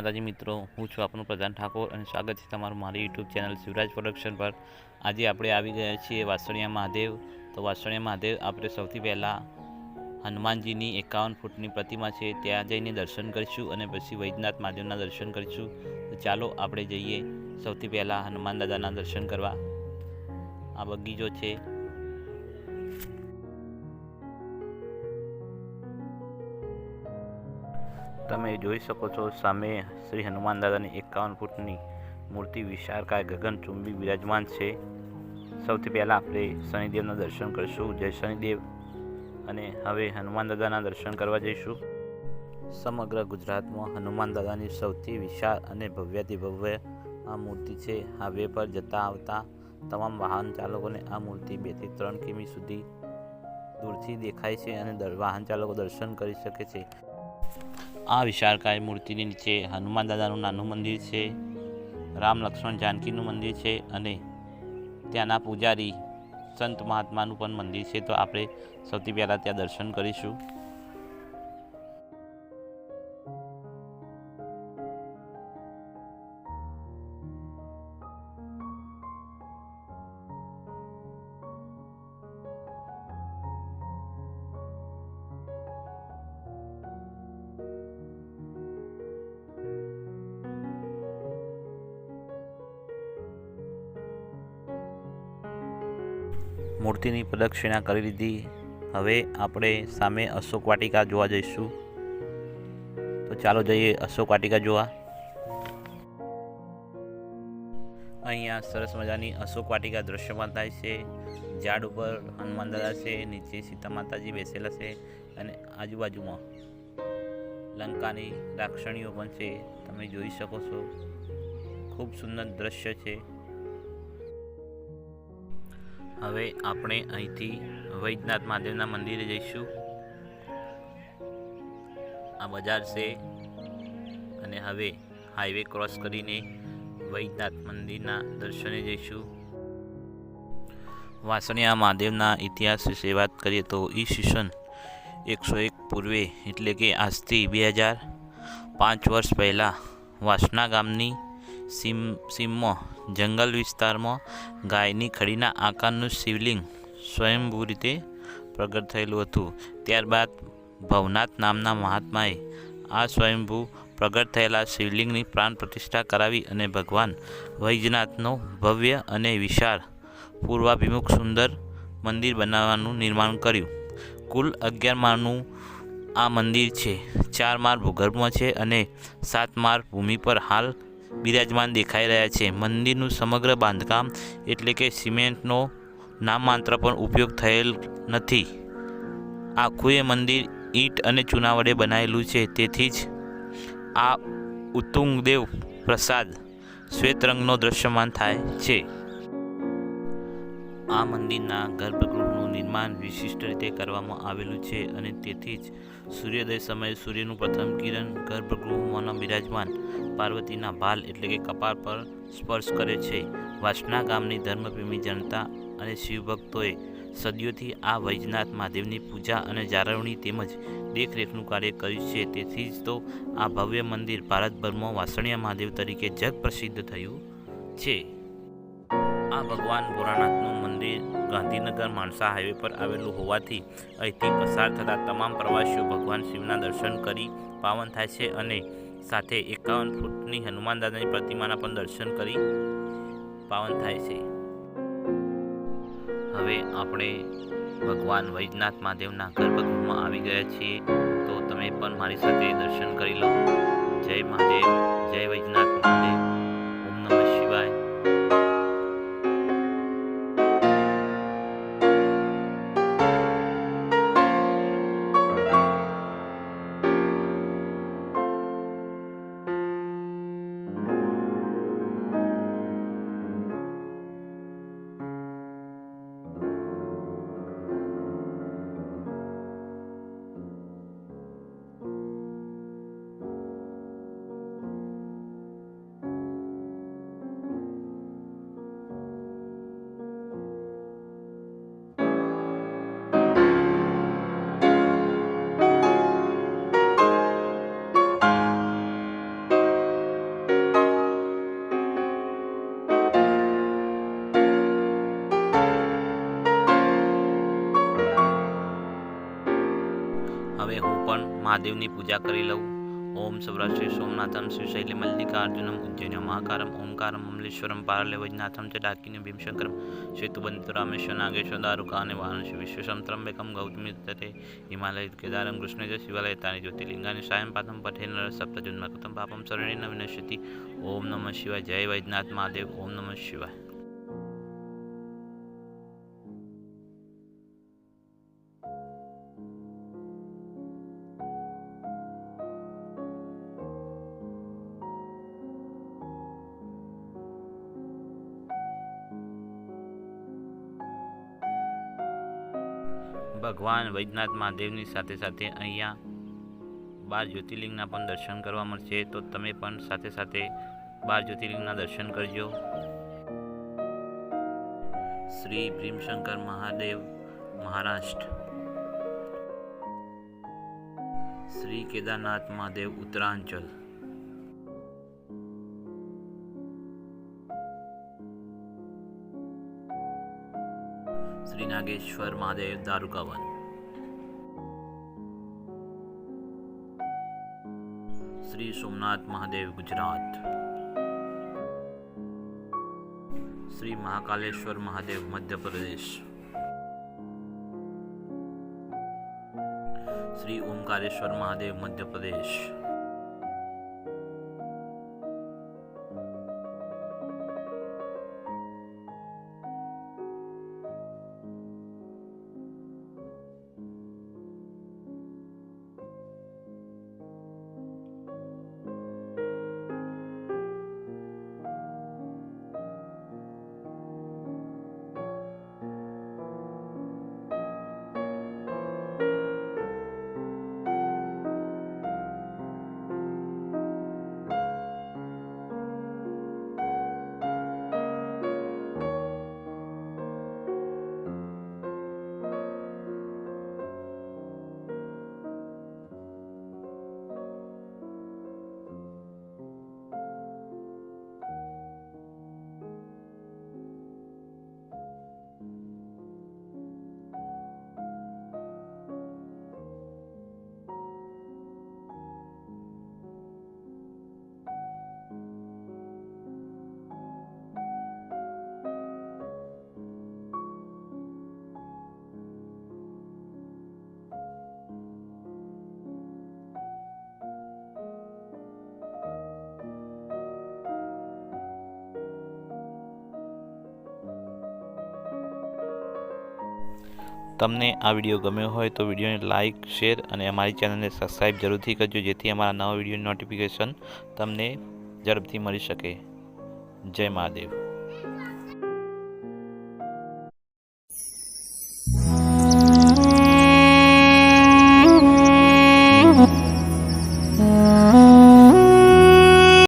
માતાજી મિત્રો, હું છું આપનો પ્રધાન ઠાકોર અને સ્વાગત છે તમારું મારી યુટ્યુબ ચેનલ શિવરાજ પ્રોડક્શન પર। આજે આપણે આવી ગયા છીએ વાસણિયા મહાદેવ। તો વાસણિયા મહાદેવ આપણે સૌથી પહેલાં હનુમાનજીની 51 ફૂટની પ્રતિમા છે ત્યાં જઈને દર્શન કરીશું અને પછી વૈદ્યનાથ મહાદેવના દર્શન કરીશું। તો ચાલો આપણે જઈએ સૌથી પહેલાં હનુમાન દાદાના દર્શન કરવા। આ બગીચો છે। તમે જોઈ શકો છો સામે શ્રી હનુમાન દાદાની 51 ફૂટની મૂર્તિ વિશાળકાય ગગનચુંબી વિરાજમાન છે। સૌથી પહેલાં આપણે શનિદેવના દર્શન કરીશું। જય શનિદેવ। અને હવે હનુમાન દાદાના દર્શન કરવા જઈશું। સમગ્ર ગુજરાતમાં હનુમાન દાદાની સૌથી વિશાળ અને ભવ્યથી ભવ્ય આ મૂર્તિ છે। હાઈવે પર જતા આવતા તમામ વાહન ચાલકોને આ મૂર્તિ 2 થી 3 કિમી સુધી દૂરથી દેખાય છે અને વાહન ચાલકો દર્શન કરી શકે છે। આ વિશાળકાય મૂર્તિની નીચે હનુમાન દાદાનું નાનું મંદિર છે, રામ લક્ષ્મણ જાનકીનું મંદિર છે અને ત્યાંના પૂજારી સંત મહાત્માનું પણ મંદિર છે। તો આપણે સૌથી પહેલાં ત્યાં દર્શન કરીશું। મૂર્તિની પ્રદક્ષિણા કરી લીધી। હવે આપણે સામે અશોક વાટિકા જોવા જઈશું। તો ચાલો જઈએ અશોક વાટિકા જોવા। અહીંયા સરસ મજાની અશોક વાટિકા દ્રશ્યમાન થાય છે। ઝાડ ઉપર હનુમાન દાદા છે, નીચે સીતા માતાજી બેસેલા છે અને આજુબાજુમાં લંકાની રાક્ષણીઓ પણ છે, તમે જોઈ શકો છો। ખૂબ સુંદર દ્રશ્ય છે। હવે આપણે અહીંથી વૈદ્યનાથ મહાદેવના મંદિરે જઈશું। આ બજાર છે અને હવે હાઈવે ક્રોસ કરીને વૈદ્યનાથ મંદિરના દર્શને જઈશું। વાસણિયા મહાદેવના ઇતિહાસ વિશે વાત કરીએ તો ઈસવીસન 101 પૂર્વે એટલે કે આજથી 2005 વર્ષ પહેલાં વાસણા ગામની સીમમાં જંગલ વિસ્તારમાં ગાયની ખડીના આકારનું શિવલિંગ સ્વયંભૂ રીતે પ્રગટ થયેલું હતું। ત્યારબાદ ભવનાથ નામના મહાત્માએ આ સ્વયંભૂ પ્રગટ થયેલા શિવલિંગની પ્રાણ પ્રતિષ્ઠા કરાવી અને ભગવાન વૈદ્યનાથનો ભવ્ય અને વિશાળ પૂર્વાભિમુખ સુંદર મંદિર બનાવવાનું નિર્માણ કર્યું। કુલ 11 માળનું આ મંદિર છે। 4 માળ ભૂગર્ભમાં છે અને 7 માળ ભૂમિ પર હાલ બિરાજમાન દેખાઈ રહ્યા છે। મંદિરનું સમગ્ર બાંધકામ એટલે કે સિમેન્ટનો નામમાત્ર પણ ઉપયોગ થયેલ નથી। આખું એ મંદિર ઈંટ અને ચૂના વડે બનાવેલું છે। તેથી જ આ ઉત્તુંગદેવ પ્રસાદ શ્વેત રંગનો દ્રશ્યમાન થાય છે। આ મંદિરના ગર્ભગૃહનું નિર્માણ વિશિષ્ટ રીતે કરવામાં આવેલું છે અને તેથી જ સૂર્યોદય સમયે સૂર્યનું પ્રથમ કિરણ ગર્ભગૃહમાં બિરાજમાન પાર્વતીના ભાલ એટલે કે કપાળ પર સ્પર્શ કરે છે। વાસણા ગામની ધર્મપ્રેમી જનતા અને શિવભક્તોએ સદીઓથી આ વૈદ્યનાથ મહાદેવની પૂજા અને જાળવણી તેમજ દેખરેખનું કાર્ય કર્યું છે। તેથી જ તો આ ભવ્ય મંદિર ભારતભરમાં વાસણિયા મહાદેવ તરીકે જગ પ્રસિદ્ધ થયું છે। આ ભગવાન ભોળાનાથનું મંદિર ગાંધીનગર માણસા હાઈવે પર આવેલું હોવાથી અહીંથી પસાર થતા તમામ પ્રવાસીઓ ભગવાન શિવના દર્શન કરી પાવન થાય છે અને સાથે 51 ફૂટની હનુમાન દાદાની પ્રતિમાના પણ દર્શન કરી પાવન થાય છે। હવે આપણે ભગવાન વૈદ્યનાથ મહાદેવના ગર્ભગૃહમાં આવી ગયા છીએ। તો તમે પણ મારી સાથે દર્શન કરી લો। જય મહાદેવ, જય વૈદ્યનાથ મહાદેવ, ઓમ નમઃ શિવાય। મહાદેવની પૂજા કરી લઉં. ઓમ સૌરાષ્ટ્રે સોમનાથમ શ્રીશૈલે મલ્લિકાર્જુનમ ઉજ્જૈન મહાકારમ ઓમકારમ અમલેશ્વરમ પારલે વૈજનાથમ ચ ડાકિની ભીમશંકરમ શ્વેતુબંધુ રામેશ્વર નાગેશ્વર દારુકા અને વારાણસી વિશ્વસમ ત્રંબકમ ગૌતમી તટે હિમાલય કેદારમ કૃષ્ણ જ શિવાલય તાની જ્યોતિર્લિંગાની સાયં પાદમ પઠે નર સપ્તજન્મ કૃતમ પાપમ શરણેન વિનશ્યતિ. ઓમ નમઃ શિવાય. જય વૈજનાથ મહાદેવ. ઓમ નમઃ શિવાય. ભગવાન વૈજનાથ મહાદેવની સાથે સાથે અહીંયા 12 જ્યોતિર્લિંગના પણ દર્શન કરવા મળશે, તો તમે પણ સાથે સાથે 12 જ્યોતિર્લિંગના દર્શન કરજો. શ્રી ભીમશંકર મહાદેવ, મહારાષ્ટ્ર. શ્રી કેદારનાથ મહાદેવ, ઉત્તરાંચલ. શ્રી નાગેશ્વર મહાદેવ, દારુકાવન. શ્રી સોમનાથ મહાદેવ, ગુજરાત. શ્રી મહાકાલેશ્વર મહાદેવ, મધ્યપ્રદેશ. શ્રી ઓમકારેશ્વર મહાદેવ, મધ્યપ્રદેશ. તમને આ વિડીયો ગમ્યો હોય તો વિડીયોને લાઇક, શેર અને અમારી ચેનલને સબસ્ક્રાઈબ જરૂરથી કરજો, જેથી અમારા નવા વિડીયોની નોટિફિકેશન તમને ઝડપથી મળી શકે. જય મહાદેવ.